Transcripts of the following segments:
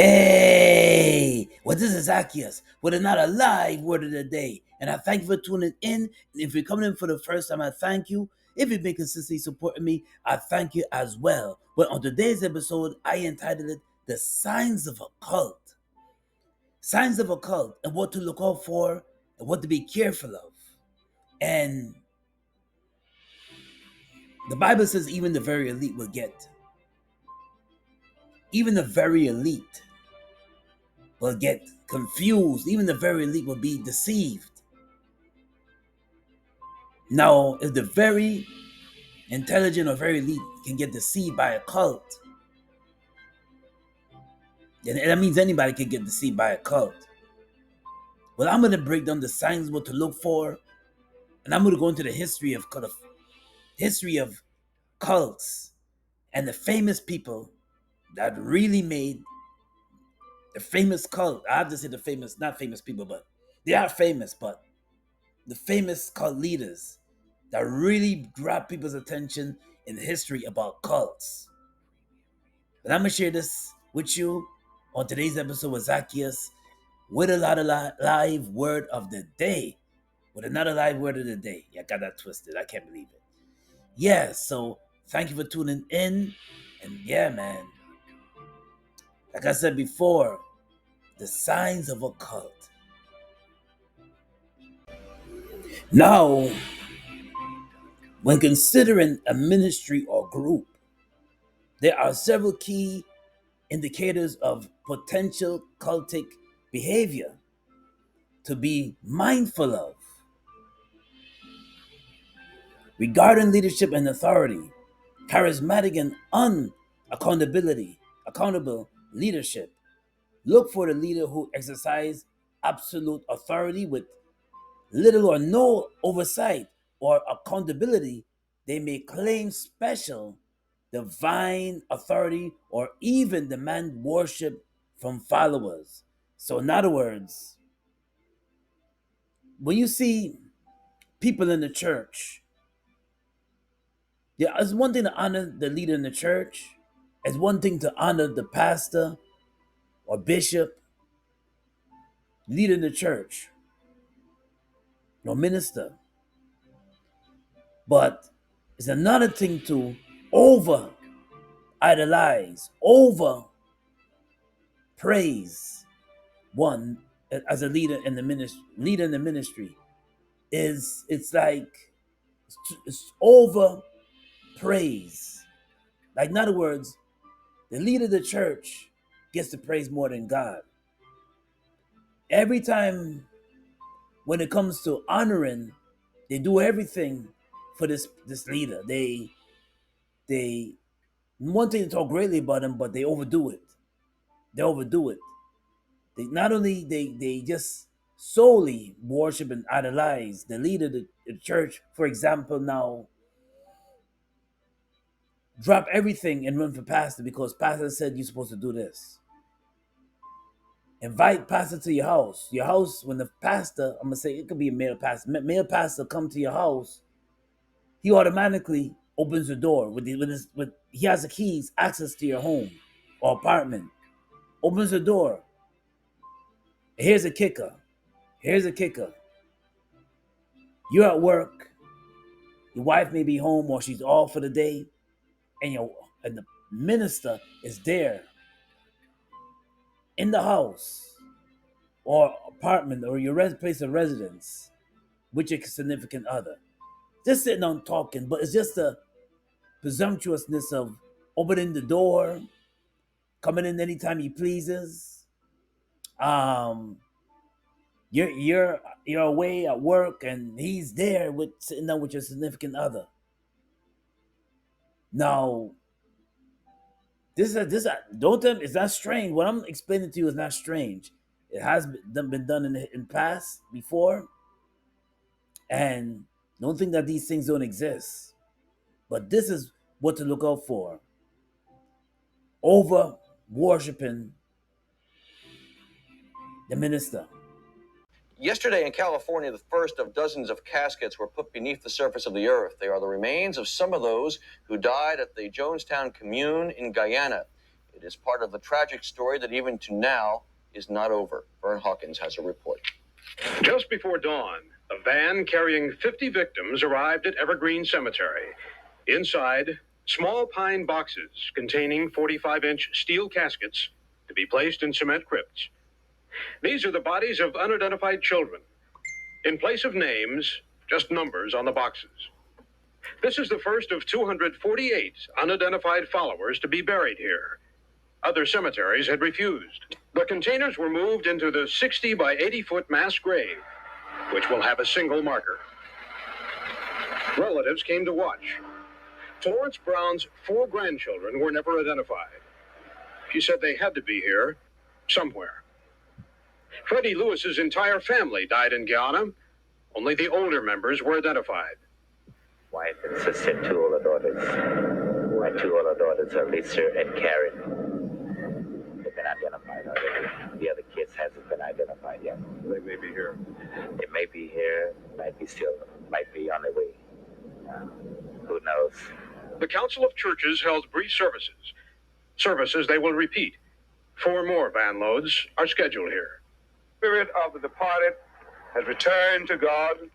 Hey, well, this is Zaccheus with another live word of the day. And I thank you for tuning in. And if you're coming in for the first time, I thank you. If you've been consistently supporting me, I thank you as well. Well, on today's episode, I entitled it The Signs of a Cult. Signs of a cult and what to look out for and what to be careful of. And the Bible says even the very elite will even the very elite will get confused. Even the very elite will be deceived. Now, if the very intelligent or very elite can get deceived by a cult, then that means anybody can get deceived by a cult. Well, I'm going to break down the signs what to look for, and I'm going to go into the history of cults and the famous people that really made the famous cult. I have to say the famous, not famous people, but they are famous, but the famous cult leaders that really grab people's attention in history about cults. But I'm going to share this with you on today's episode with Zaccheus with a lot of live word of the day. With another live word of the day. Yeah, I got that twisted. I can't believe it. Yeah, so thank you for tuning in. And yeah, man, like I said before, the signs of a cult. Now, when considering a ministry or group, there are several key indicators of potential cultic behavior to be mindful of. Regarding leadership and authority, charismatic and accountable leadership, look for the leader who exercises absolute authority with little or no oversight or accountability. They may claim special divine authority or even demand worship from followers. So, in other words, when you see people in the church, yeah, it's one thing to honor the leader in the church. It's one thing to honor the pastor or bishop, leader in the church, or minister. But it's another thing to over idolize, over praise one as a leader in the ministry. Is it's like it's over praise. Like in other words, the leader of the church gets to praise more than God. Every time when it comes to honoring, they do everything for this leader. They one thing to talk greatly about him, but they overdo it. They overdo it. They not only they just solely worship and idolize the leader of the church. For example, now drop everything and run for pastor because pastor said you're supposed to do this. Invite pastor to your house. Your house, when the pastor, I'm gonna say it could be a male pastor come to your house, he automatically opens the door with he has the keys, access to your home or apartment. Opens the door. Here's a kicker. Here's a kicker. You're at work. Your wife may be home or she's off for the day, and the minister is there in the house or apartment or your place of residence with your significant other. Just sitting down talking, but it's just the presumptuousness of opening the door, coming in anytime he pleases. Um, you're away at work and he's there with sitting down with your significant other. Now, don't tell me it's not strange. What I'm explaining to you is not strange. It has been done in past before, and don't think that these things don't exist. But this is what to look out for: over worshiping the minister. Yesterday in California, the first of dozens of caskets were put beneath the surface of the earth. They are the remains of some of those who died at the Jonestown Commune in Guyana. It is part of the tragic story that even to now is not over. Vern Hawkins has a report. Just before dawn, a van carrying 50 victims arrived at Evergreen Cemetery. Inside, small pine boxes containing 45-inch steel caskets to be placed in cement crypts. These are the bodies of unidentified children. In place of names, just numbers on the boxes. This is the first of 248 unidentified followers to be buried here. Other cemeteries had refused. The containers were moved into the 60 by 80-foot mass grave, which will have a single marker. Relatives came to watch. Florence Brown's 4 grandchildren were never identified. She said they had to be here somewhere. Freddie Lewis's entire family died in Guyana. Only the older members were identified. Wife and sister, 2 older daughters. My 2 older daughters are Lisa and Karen. They've been identified already. The other kids hasn't been identified yet. They may be here. They may be here, might be on their way. Who knows? The Council of Churches held brief services. Services they will repeat. 4 more van loads are scheduled here. Spirit of the departed has returned to God,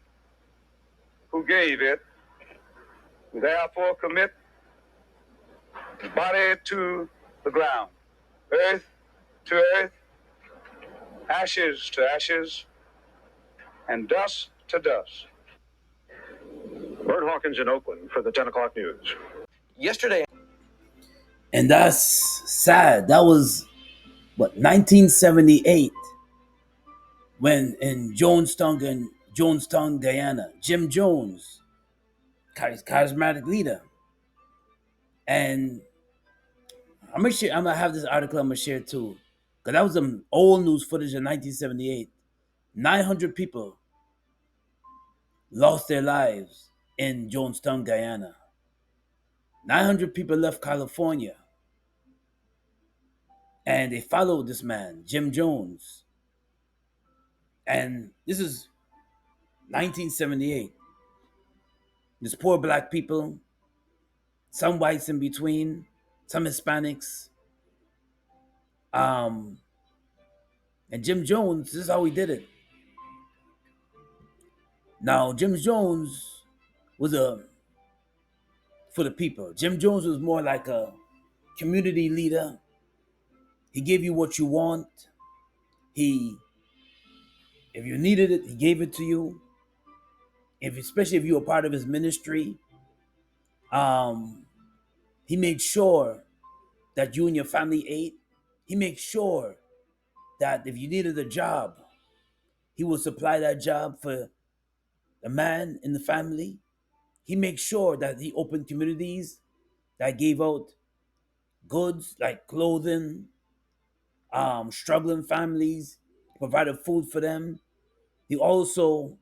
who gave it. Therefore commit the body to the ground, earth to earth, ashes to ashes, and dust to dust. Vern Hawkins in Oakland for the 10 o'clock news. Yesterday, And that's sad. That was, 1978, when in Jonestown, Guyana, Jim Jones, charismatic leader. And I'm gonna have this article I'm gonna share too. Because that was some old news footage in 1978. 900 people lost their lives in Jonestown, Guyana. 900 people left California. And they followed this man, Jim Jones. And this is 1978. There's poor black people, some whites in between, some Hispanics. And Jim Jones, this is how he did it. Now, Jim Jones was for the people. Jim Jones was more like a community leader. He gave you what you want. If you needed it, he gave it to you. Especially if you were part of his ministry, he made sure that you and your family ate. He made sure that if you needed a job, he would supply that job for the man in the family. He made sure that he opened communities that gave out goods like clothing, struggling families, provided food for them. He also,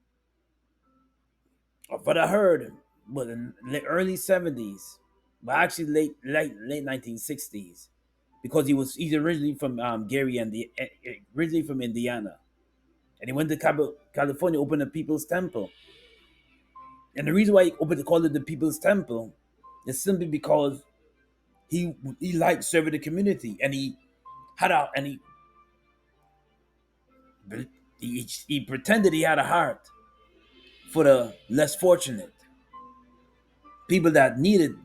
what I heard, was in the early 70s, but actually late 1960s, because he's originally from originally from Indiana, and he went to California, opened a People's Temple. And the reason why he called it the People's Temple is simply because he liked serving the community, and he pretended he had a heart for the less fortunate, people that needed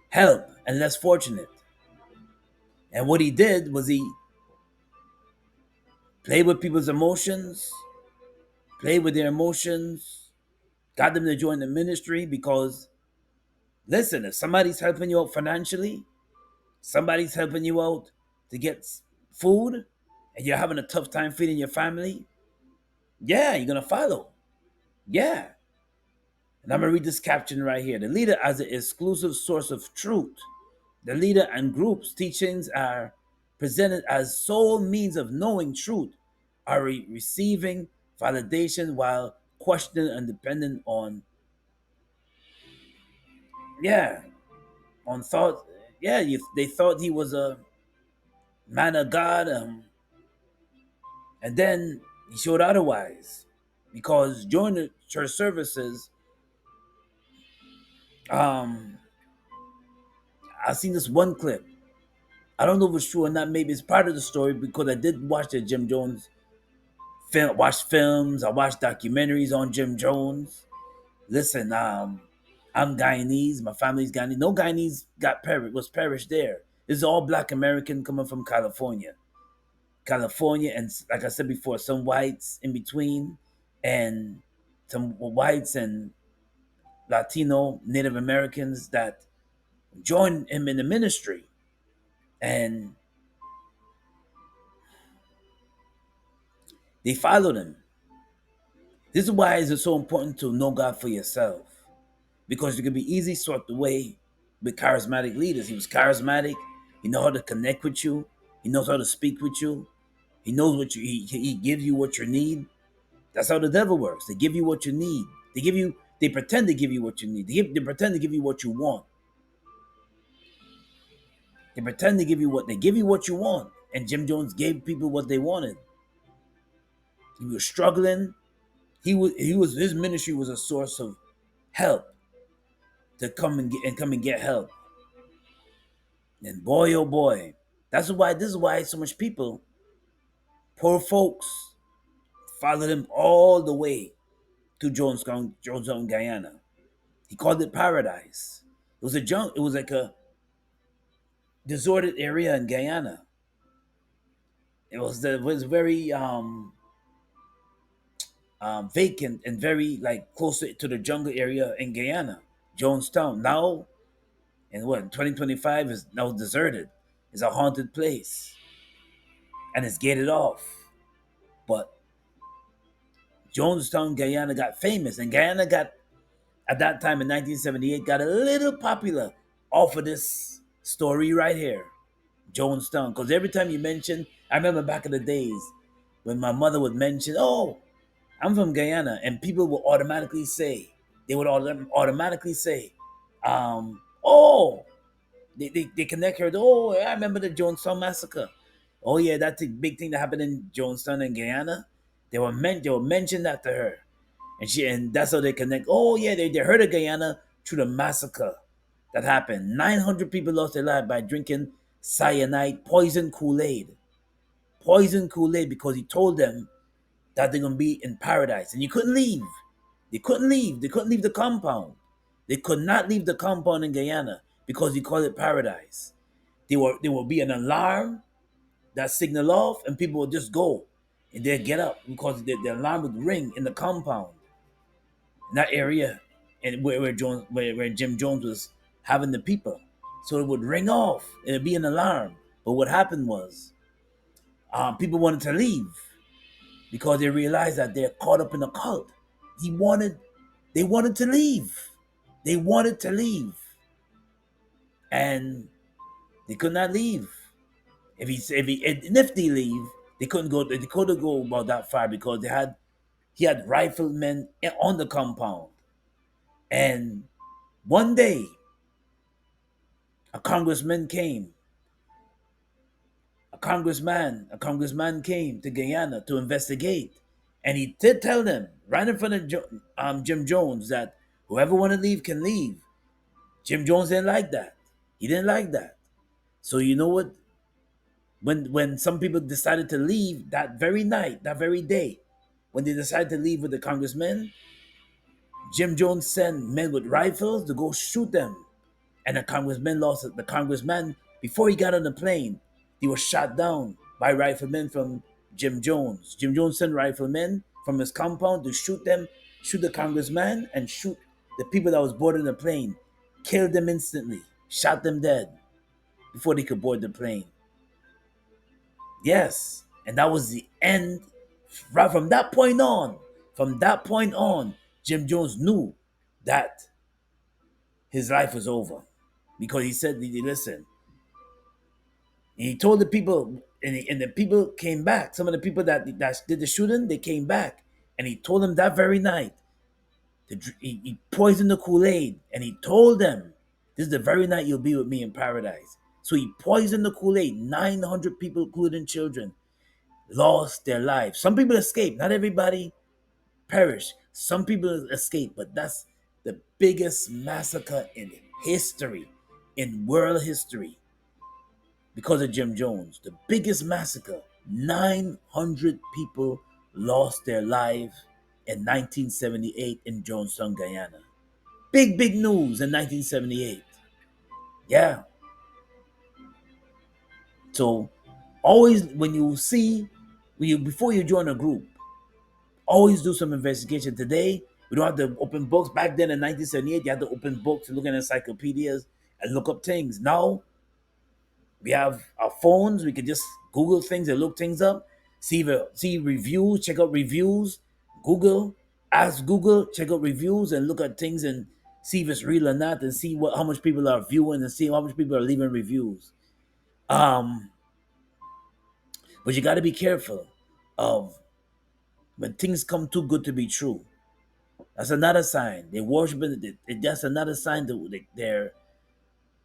help and less fortunate. And what he did was he played with people's emotions, played with their emotions, got them to join the ministry because, listen, if somebody's helping you out financially, somebody's helping you out to get food, and you're having a tough time feeding your family, yeah, you're going to follow. Yeah. And I'm going to read this caption right here. The leader as an exclusive source of truth. The leader and group's teachings are presented as sole means of knowing truth, are receiving validation while questioning and dependent on, on thought. Yeah, they thought he was a man of God, and then he showed otherwise. Because during the church services, I've seen this one clip I don't know if it's true or not. Maybe it's part of the story because I did watch the Jim Jones film, watch films. I watched documentaries on Jim Jones. Listen, I'm Guyanese. My family's Guyanese. No Guyanese was perished there. This is all Black American coming from California. California, and like I said before, some whites in between, and some whites and Latino Native Americans that joined him in the ministry. And they followed him. This is why it's so important to know God for yourself. Because you can be easily swept away with charismatic leaders. He was charismatic. He knows how to connect with you. He knows how to speak with you. He knows what he gives you what you need. That's how the devil works. They give you what you need. They pretend to give you what you need. They pretend to give you what you want. They give you what you want. And Jim Jones gave people what they wanted. He was struggling. His ministry was a source of help to come and get help. And boy, oh boy, this is why so much people, poor folks, followed him all the way to Jonestown, Guyana. He called it paradise. It was like a deserted area in Guyana. It was very vacant and very like closer to the jungle area in Guyana, Jonestown. Now, in 2025 is now deserted. It's a haunted place, and it's gated off. But Jonestown, Guyana got famous, and Guyana got at that time in 1978 got a little popular off of this story right here, Jonestown. Because every time you mention, I remember back in the days when my mother would mention, "Oh, I'm from Guyana," and people would automatically say, "Oh," they connect her to, "Oh, I remember the Jonestown massacre. Oh yeah, that's a big thing that happened in Jonestown and Guyana." They will mention that to her, and that's how they connect. Oh yeah, they heard of Guyana through the massacre that happened. 900 people lost their life by drinking cyanide, poison Kool-Aid, because he told them that they're gonna be in paradise, and you couldn't leave. They couldn't leave. They couldn't leave the compound. They could not leave the compound in Guyana because he called it paradise. There will be an alarm that signal off, and people will just go and they'll get up because the alarm would ring in the compound in that area, and where Jim Jones was having the people. So it would ring off and it'd be an alarm. But what happened was, people wanted to leave because they realized that they're caught up in a cult. They wanted to leave. They wanted to leave, and they could not leave. If they leave, they couldn't go. They couldn't go about that far because he had riflemen on the compound. And one day, a congressman came. A congressman came to Guyana to investigate, and he did tell them right in front of Jim Jones that whoever want to leave can leave. Jim Jones didn't like that. He didn't like that. So you know what? When some people decided to leave that very night, that very day, when they decided to leave with the congressmen, Jim Jones sent men with rifles to go shoot them. And the congressman, before he got on the plane, he was shot down by riflemen from Jim Jones. Jim Jones sent riflemen from his compound to shoot the congressman, and shoot the people that was boarding the plane. Killed them instantly, shot them dead before they could board the plane. Yes, and that was the end. Right from that point on, Jim Jones knew that his life was over, because he said, "Listen." And he told the people, and the people came back. Some of the people that did the shooting, they came back, and he told them that very night. He poisoned the Kool-Aid, and he told them, "This is the very night you'll be with me in paradise." So he poisoned the Kool-Aid. 900 people, including children, lost their lives. Some people escaped. Not everybody perished. Some people escaped, but that's the biggest massacre in history, in world history. because of Jim Jones. The biggest massacre. 900 people lost their lives in 1978 in Jonestown, Guyana. Big, big news in 1978. Yeah. So always before you join a group, always do some investigation. Today, we don't have to open books. Back then in 1978, you had to open books, look at encyclopedias, and look up things. Now we have our phones. We can just Google things and look things up. See reviews. Check out reviews. Google. Ask Google. Check out reviews and look at things and see if it's real or not, and see how much people are viewing and see how much people are leaving reviews. Um, but you got to be careful of when things come too good to be true. That's another sign. They worship it. That's another sign that they're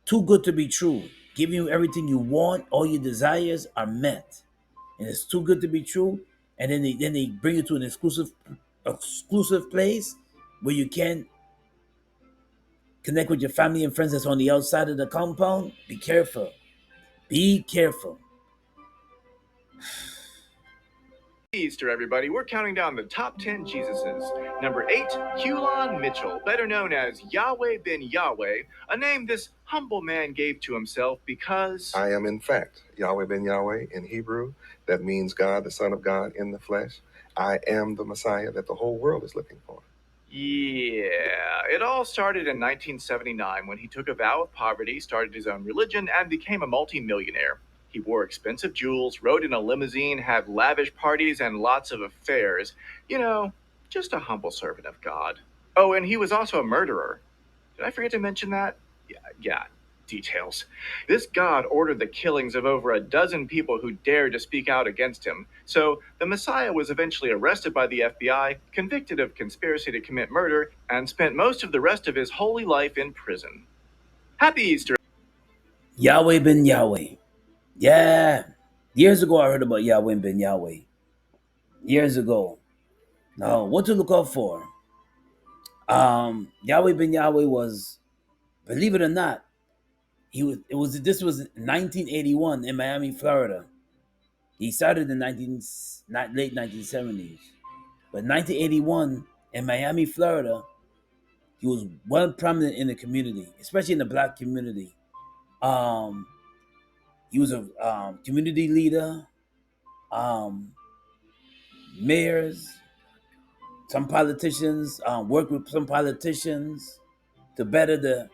too good to be true. Giving you everything you want, all your desires are met, and it's too good to be true. And then they bring you to an exclusive place where you can connect with your family and friends that's on the outside of the compound. Be careful. Be careful. Easter, everybody. We're counting down the top 10 Jesuses. Number 8, Hulon Mitchell, better known as Yahweh ben Yahweh, a name this humble man gave to himself because I am, in fact, Yahweh ben Yahweh in Hebrew. That means God, the Son of God in the flesh. I am the Messiah that the whole world is looking for. Yeah, it all started in 1979 when he took a vow of poverty, started his own religion, and became a multimillionaire. He wore expensive jewels, rode in a limousine, had lavish parties, and lots of affairs. You know, just a humble servant of God. Oh, and he was also a murderer. Did I forget to mention that? Yeah, details. This god ordered the killings of over a dozen people who dared to speak out against him. So the Messiah was eventually arrested by the FBI, convicted of conspiracy to commit murder, and spent most of the rest of his holy life in prison. Happy Easter! Yahweh ben Yahweh. Yeah. Years ago, I heard about Yahweh ben Yahweh. Years ago. Now, what to look out for? Yahweh ben Yahweh was, believe it or not, this was 1981 in Miami, Florida. He started in late 1970s. But 1981 in Miami, Florida, he was well prominent in the community, especially in the black community. Um, he was a community leader, um, mayors, some politicians, worked with some politicians to better the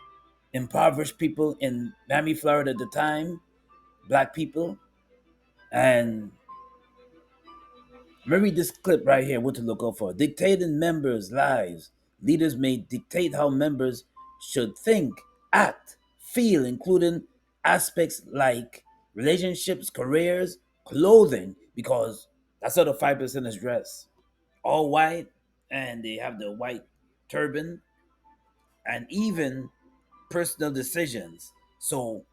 impoverished people in Miami, Florida at the time, black people. And let me read this clip right here, what to look out for. Dictating members' lives. Leaders may dictate how members should think, act, feel, including aspects like relationships, careers, clothing, because that's how the 5% is dressed. All white, and they have the white turban, and even personal decisions. So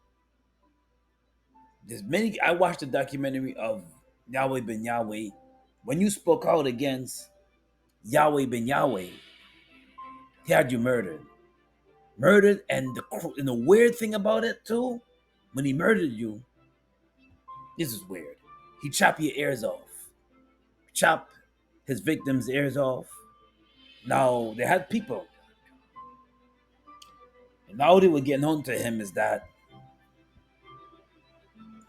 there's many. I watched a documentary of Yahweh ben Yahweh. When you spoke out against Yahweh ben Yahweh, he had you murdered. Murdered, and the weird thing about it too, when he murdered you, this is weird. He chopped your ears off. Chop his victims' ears off. Now they had people. And now they were getting on to him is that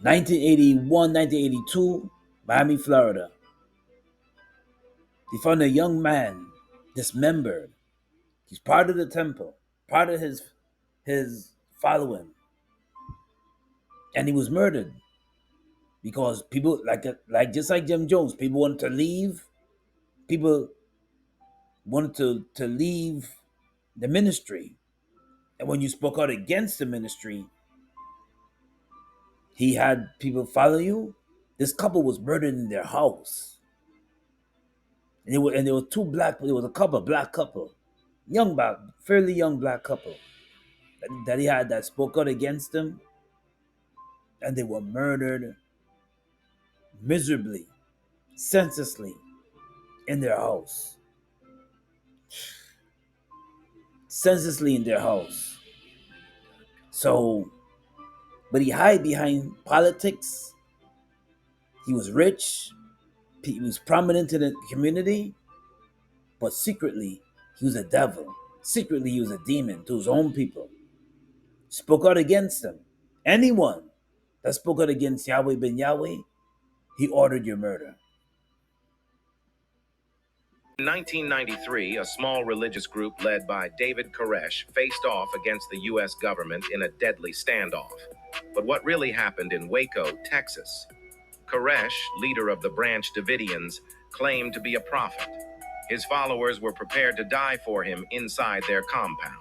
1981, 1982, Miami, Florida. They found a young man dismembered. He's part of the temple, part of his following, and he was murdered because people like just like Jim Jones, people wanted to leave. People wanted to leave the ministry, and when you spoke out against the ministry, he had people follow you. This couple was murdered in their house, and there were two black. There was a couple, black couple, young black, fairly young black couple that he had that spoke out against him, and they were murdered miserably, senselessly in their house. Senselessly in their house. So but he hid behind politics. He was rich. He was prominent in the community, but secretly he was a devil. Secretly he was a demon to his own people. Spoke out against them. Anyone that spoke out against Yahweh ben Yahweh, he ordered your murder. In 1993, a small religious group led by David Koresh faced off against the U.S. government in a deadly standoff. But what really happened in Waco, Texas? Koresh, leader of the Branch Davidians, claimed to be a prophet. His followers were prepared to die for him inside their compound.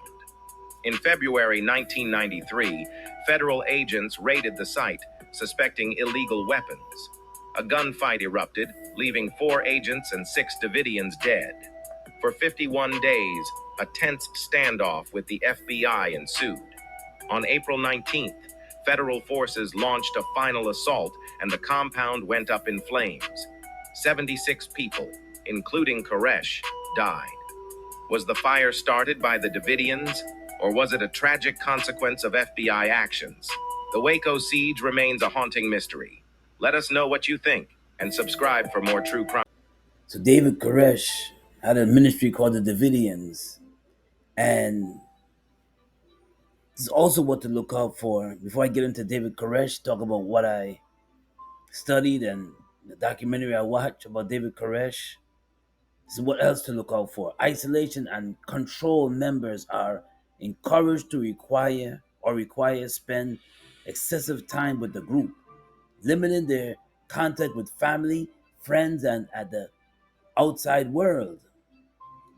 In February 1993, federal agents raided the site, suspecting illegal weapons. A gunfight erupted, leaving 4 agents and 6 Davidians dead. For 51 days, a tense standoff with the FBI ensued. On April 19th, federal forces launched a final assault and the compound went up in flames. 76 people, including Koresh, died. Was the fire started by the Davidians, or was it a tragic consequence of FBI actions? The Waco siege remains a haunting mystery. Let us know what you think and subscribe for more true crime. So David Koresh had a ministry called the Davidians, and this is also what to look out for. Before I get into David Koresh, talk about what I studied and the documentary I watched about David Koresh. This is what else to look out for. Isolation and control members are encouraged to require spend excessive time with the group, limiting their contact with family, friends, and at the outside world.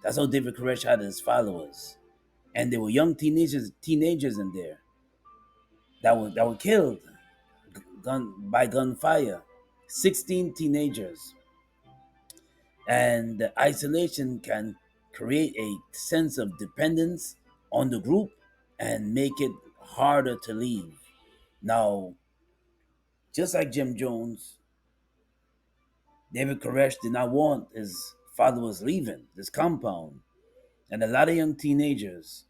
That's how David Koresh had his followers. And there were young teenagers in there that were killed by gunfire. 16 teenagers. And the isolation can create a sense of dependence on the group and make it harder to leave. Now, just like Jim Jones, David Koresh did not want his followers leaving this compound. And a lot of young teenagers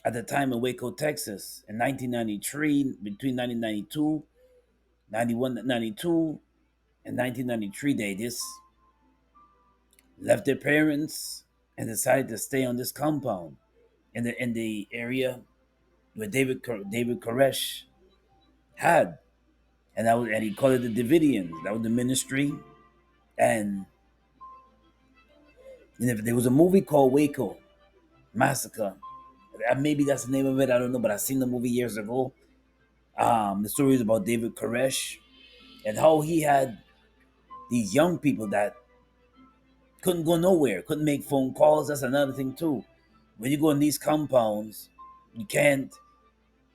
at the time in Waco, Texas, in 1993, between 1992, 91, 92, and 1993, they just left their parents and decided to stay on this compound in the area where David Koresh had, and he called it the Davidians. That was the ministry, and there was a movie called Waco Massacre. Maybe that's the name of it. I don't know, but I seen the movie years ago. The story is about David Koresh and how he had these young people that couldn't go nowhere, couldn't make phone calls. That's another thing too. When you go in these compounds, you can't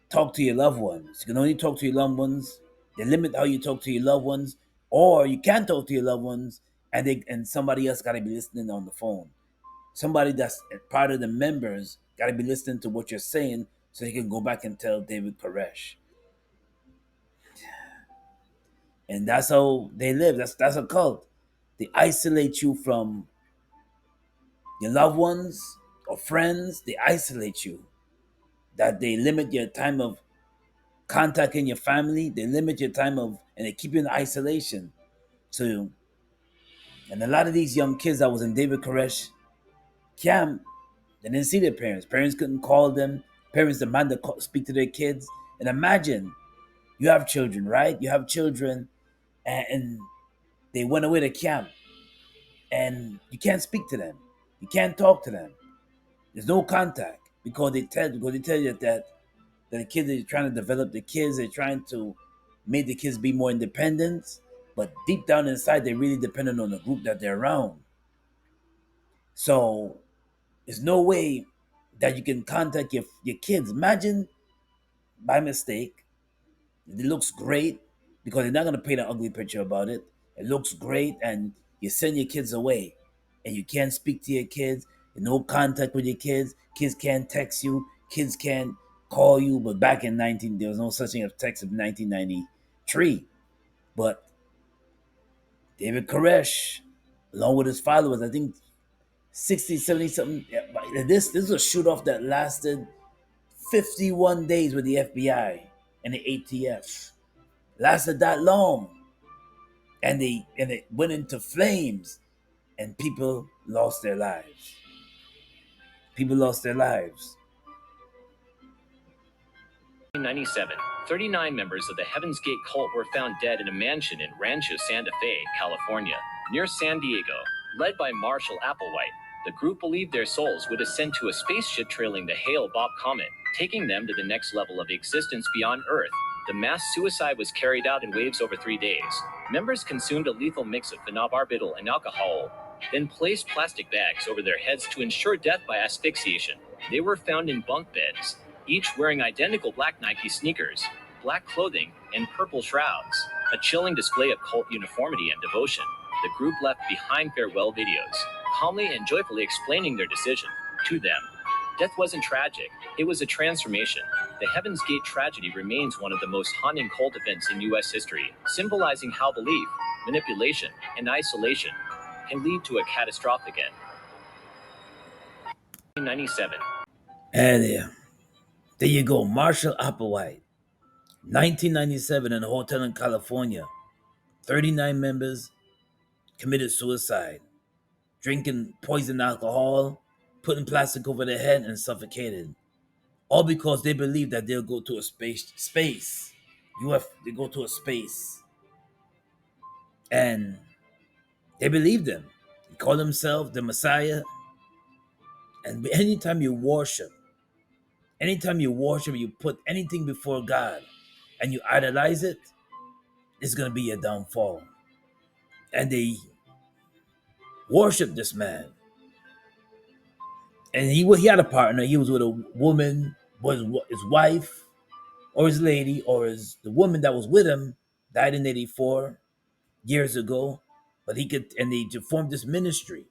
talk to your loved ones. You can only talk to your loved ones. They limit how you talk to your loved ones, or you can talk to your loved ones, and somebody else got to be listening on the phone. Somebody that's part of the members got to be listening to what you're saying, so they can go back and tell David Koresh. And that's how they live. That's a cult. They isolate you from your loved ones or friends. They isolate you. That they limit your time of contacting your family. They limit your time of, and they keep you in isolation. So, and a lot of these young kids that was in David Koresh camp, they didn't see their parents. Parents couldn't call them. Parents demanded to speak to their kids. And imagine, you have children, right? You have children, and they went away to camp, and you can't speak to them. You can't talk to them. There's no contact because they tell you that the kids are trying to develop the kids. They're trying to make the kids be more independent, but deep down inside, they're really dependent on the group that they're around. So there's no way that you can contact your kids. Imagine by mistake, it looks great because they're not going to paint an ugly picture about it. It looks great, and you send your kids away, and you can't speak to your kids, no contact with your kids. Kids can't text you. Kids can't call you. But back in there was no such thing as text in 1993. But David Koresh, along with his followers, I think 60, 70 something. This was a shoot off that lasted 51 days with the FBI. and the ATF. Lasted that long, and it went into flames, and people lost their lives. People lost their lives. 1997, 39 members of the Heaven's Gate cult were found dead in a mansion in Rancho Santa Fe, California, near San Diego. Led by Marshall Applewhite, the group believed their souls would ascend to a spaceship trailing the Hale-Bopp comet, taking them to the next level of existence beyond Earth. The mass suicide was carried out in waves over 3 days. Members consumed a lethal mix of phenobarbital and alcohol, then placed plastic bags over their heads to ensure death by asphyxiation. They were found in bunk beds, each wearing identical black Nike sneakers, black clothing, and purple shrouds, a chilling display of cult uniformity and devotion. The group left behind farewell videos, calmly and joyfully explaining their decision to them. Death wasn't tragic, it was a transformation. The Heaven's Gate tragedy remains one of the most haunting cult events in U.S. history, symbolizing how belief, manipulation, and isolation can lead to a catastrophic end. 1997. And there you go, Marshall Applewhite. 1997 in a hotel in California. 39 members committed suicide, drinking poison alcohol, putting plastic over their head, and suffocated. All because they believe that they'll go to a space. They go to a space. And they believe them. They call themselves the Messiah. And anytime you worship, you put anything before God and you idolize it, it's going to be your downfall. And they worship this man. And he had a partner. He was with a woman, was his wife, or his lady, or the woman that was with him died in 84 years ago. But they formed this ministry.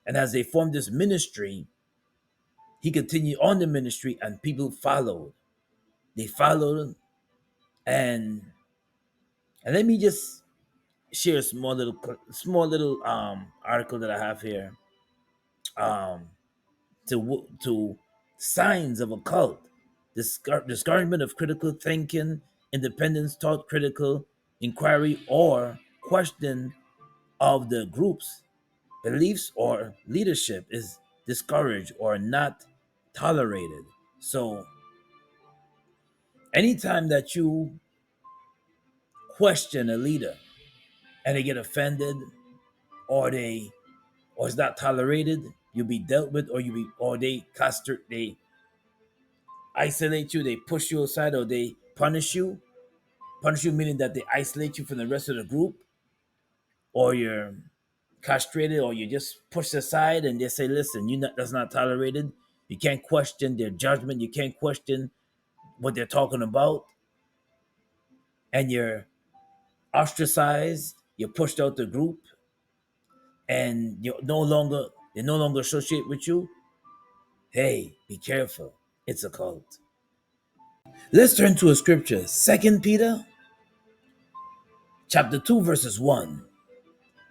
And as they formed this ministry, he continued on the ministry and people followed. They followed. And let me just share a small little article that I have here. To signs of a cult: discouragement of critical thinking, independence, thought, critical inquiry, or question of the group's beliefs or leadership is discouraged or not tolerated. So anytime that you question a leader and they get offended or it's not tolerated, you'll be dealt with, or they isolate you, they push you aside, or they punish you. Punish you meaning that they isolate you from the rest of the group, or you're castrated, or you just pushed aside, and they say, "Listen, that's not tolerated. You can't question their judgment. You can't question what they're talking about," and you're ostracized. You're pushed out the group, and they no longer associate with you. Hey, be careful. It's a cult. Let's turn to a scripture. 2 Peter chapter 2, verses 1.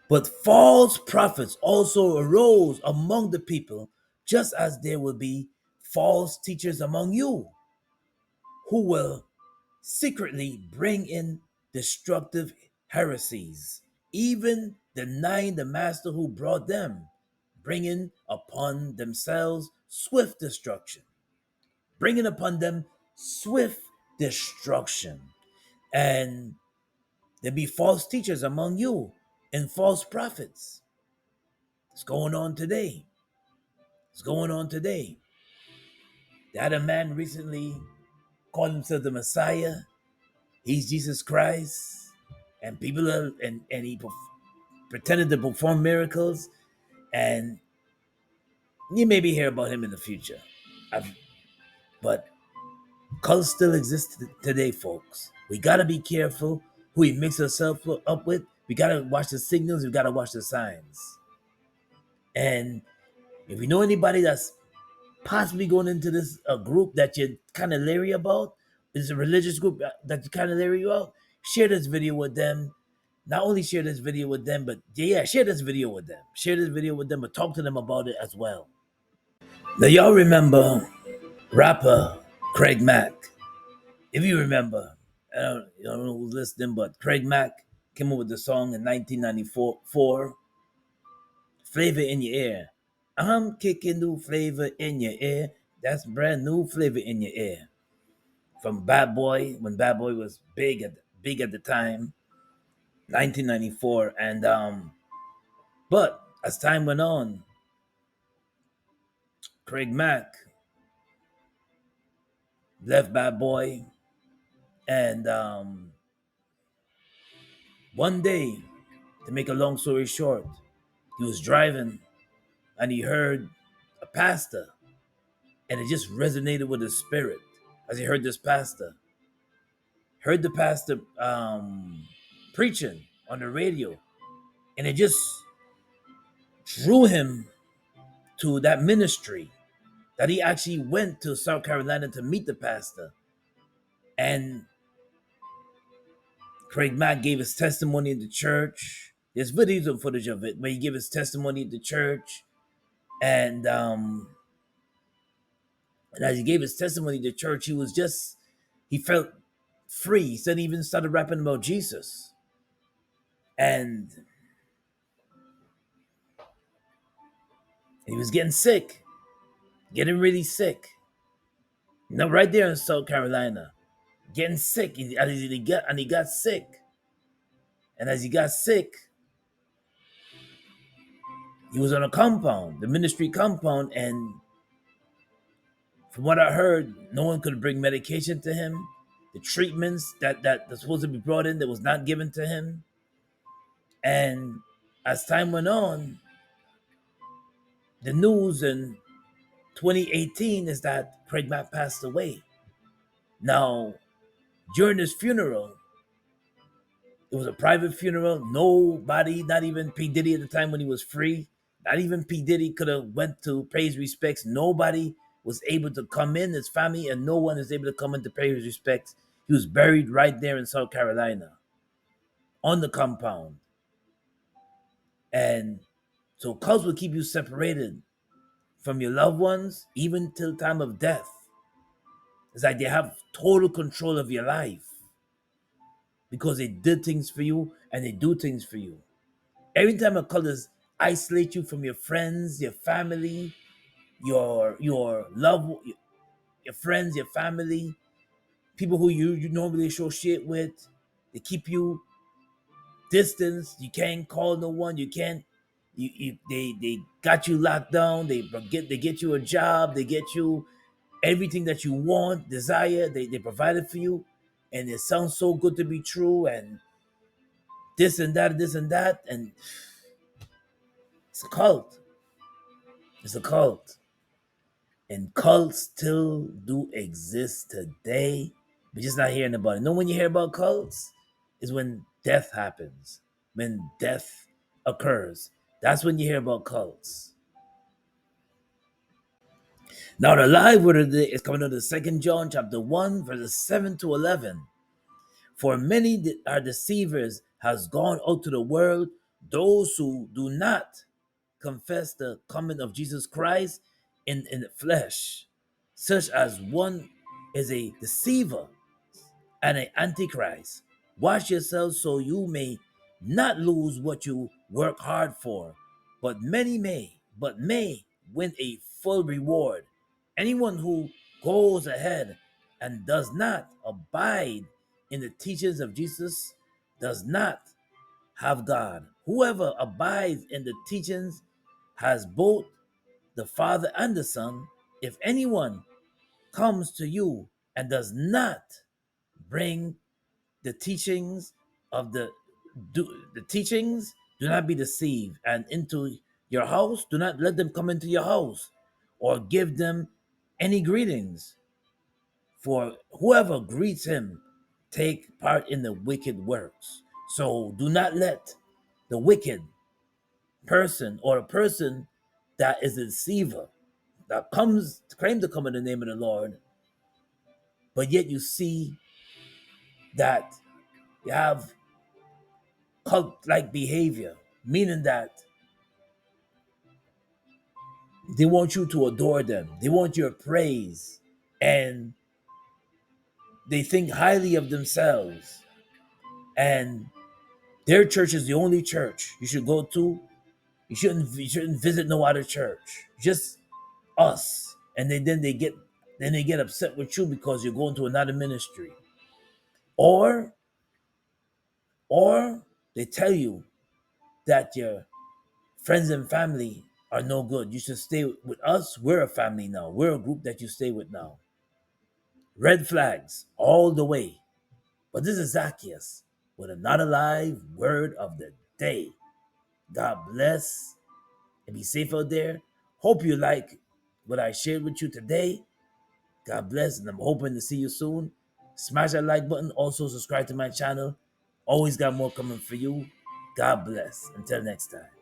But false prophets also arose among the people, just as there will be false teachers among you, who will secretly bring in destructive heresies, even denying the master who brought them, bringing upon themselves swift destruction. Bringing upon them swift destruction. And there be false teachers among you and false prophets. It's going on today. They had a man recently called himself the Messiah. He's Jesus Christ. And people he pretended to perform miracles. And you maybe hear about him in the future. But cults still exist today, folks. We gotta be careful who we mix ourselves up with. We gotta watch the signals. We gotta watch the signs. And if you know anybody that's possibly going into this group that you're kind of leery about, is a religious group that you're kind of leery about, share this video with them. Not only share this video with them, but share this video with them. Share this video with them, but talk to them about it as well. Now, y'all remember rapper Craig Mack. If you remember, I don't know who's listening, but Craig Mack came up with the song in 1994, Flavor in Your Ear. I'm kicking new flavor in your ear. That's brand new flavor in your ear. From Bad Boy, when Bad Boy was big at the time, 1994. And but as time went on, Craig Mack left Bad Boy, and one day, to make a long story short, he was driving and he heard a pastor, and it just resonated with his spirit as he heard this pastor. Heard the pastor preaching on the radio, and it just drew him to that ministry that he actually went to South Carolina to meet the pastor. And Craig Mack gave his testimony in the church. There's videos and footage of it where he gave his testimony at the church. And as he gave his testimony to church, he felt free. He said he even started rapping about Jesus. And he was getting sick, getting really sick. Right there in South Carolina, getting sick. And he got sick. And as he got sick, he was on a compound, the ministry compound, and from what I heard, no one could bring medication to him. The treatments that was supposed to be brought in that was not given to him. And as time went on, the news in 2018 is that Craig Mack passed away. Now, during his funeral, it was a private funeral. Nobody, not even P. Diddy at the time when he was free, not even P. Diddy could have went to pay his respects. Nobody was able to come in, his family, and no one is able to come in to pay his respects. He was buried right there in South Carolina on the compound. And so cults will keep you separated from your loved ones, even till time of death. It's like they have total control of your life because they did things for you and they do things for you. Every time a cult is isolate you from your friends, your family, your love, your friends, your family, people who you normally associate with, they keep you distance. You can't call no one. You can't. They got you locked down. They get you a job. They get you everything that you want, desire. They provided for you, and it sounds so good to be true. And this and that, and it's a cult. It's a cult, and cults still do exist today. We're just not hearing about it. You know when you hear about cults is when death happens, when death occurs. That's when you hear about cults. Now the live word of the day is coming out of 2 John chapter 1, verses 7 to 11. For many are deceivers has gone out to the world, those who do not confess the coming of Jesus Christ in the flesh, such as one is a deceiver and an antichrist. Wash yourselves so you may not lose what you work hard for, but may win a full reward. Anyone who goes ahead and does not abide in the teachings of Jesus does not have God. Whoever abides in the teachings has both the Father and the Son. If anyone comes to you and does not bring the teachings of the teachings, do not be deceived, and into your house, do not let them come into your house or give them any greetings. For whoever greets him take part in the wicked works. So do not let the wicked person or a person that is a deceiver that comes to claim to come in the name of the Lord, but yet you see that you have cult-like behavior, meaning that they want you to adore them. They want your praise. And They think highly of themselves, and their church is the only church you should go to. You shouldn't visit no other church. Just us. And then they get upset with you because you're going to another ministry. Or they tell you that your friends and family are no good. You should stay with us. We're a family now. We're a group that you stay with now. Red flags all the way. But this is Zaccheus with a not alive word of the day. God bless and be safe out there. Hope you like what I shared with you today. God bless, and I'm hoping to see you soon. Smash that like button. Also, subscribe to my channel. Always got more coming for you. God bless. Until next time.